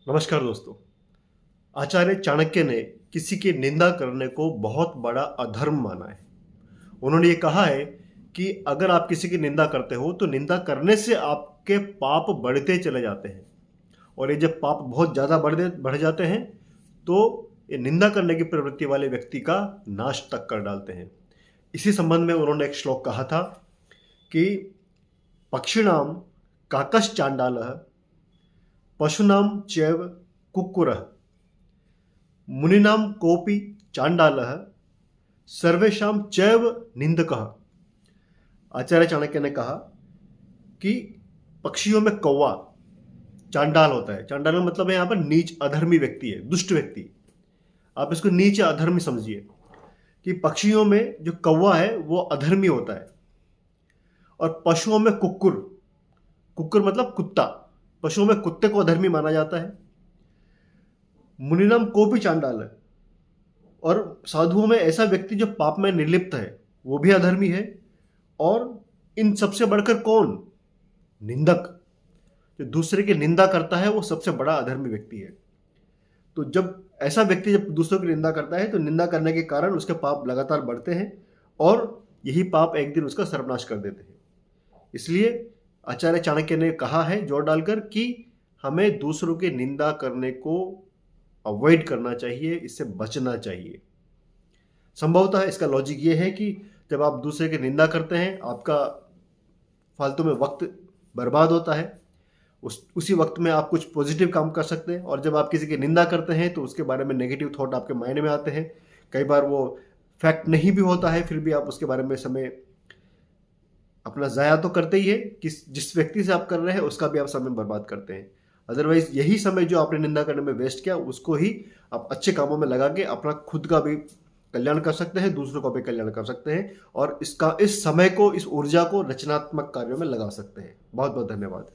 नमस्कार दोस्तों। आचार्य चाणक्य ने किसी की निंदा करने को बहुत बड़ा अधर्म माना है। उन्होंने ये कहा है कि अगर आप किसी की निंदा करते हो तो निंदा करने से आपके पाप बढ़ते चले जाते हैं, और ये जब पाप बहुत ज़्यादा बढ़ जाते हैं तो ये निंदा करने की प्रवृत्ति वाले व्यक्ति का नाश तक कर डालते हैं। इसी संबंध में उन्होंने एक श्लोक कहा था कि पक्षिणाम काकश्चांडालः पशूनां चैव कुक्कुरः मुनीनां कोऽपि चांडालः सर्वेषां चैव निंदकः। आचार्य चाणक्य ने कहा कि पक्षियों में कौवा चांडाल होता है। चांडाल का मतलब है यहाँ पर नीच अधर्मी व्यक्ति है, दुष्ट व्यक्ति। आप इसको नीच या अधर्मी समझिए कि पक्षियों में जो कौवा है वो अधर्मी होता है, और पशुओं में कुक्कुर, कुक्कुर मतलब कुत्ता, पशुओं में कुत्ते को अधर्मी माना जाता है। मुनिनाम को भी चांडाल है, और साधुओं में ऐसा व्यक्ति जो पाप में निर्लिप्त है वो भी अधर्मी है। और इन सबसे बढ़कर कौन? निंदक, जो दूसरे की निंदा करता है वो सबसे बड़ा अधर्मी व्यक्ति है। तो जब ऐसा व्यक्ति जब दूसरों की निंदा करता है तो निंदा करने के कारण उसके पाप लगातार बढ़ते हैं, और यही पाप एक दिन उसका सर्वनाश कर देते हैं। इसलिए आचार्य चाणक्य ने कहा है जोर डालकर कि हमें दूसरों की निंदा करने को अवॉइड करना चाहिए, इससे बचना चाहिए। संभवतः इसका लॉजिक ये है कि जब आप दूसरे की निंदा करते हैं आपका फालतू में वक्त बर्बाद होता है, उसी वक्त में आप कुछ पॉजिटिव काम कर सकते हैं। और जब आप किसी की निंदा करते हैं तो उसके बारे में नेगेटिव थॉट आपके माइंड में आते हैं। कई बार वो फैक्ट नहीं भी होता है, फिर भी आप उसके बारे में समय अपना ज़ाया तो करते ही है कि जिस व्यक्ति से आप कर रहे हैं उसका भी आप समय बर्बाद करते हैं। अदरवाइज यही समय जो आपने निंदा करने में वेस्ट किया उसको ही आप अच्छे कामों में लगा के अपना खुद का भी कल्याण कर सकते हैं, दूसरों का भी कल्याण कर सकते हैं, और इस समय को, इस ऊर्जा को रचनात्मक कार्यों में लगा सकते हैं। बहुत बहुत धन्यवाद।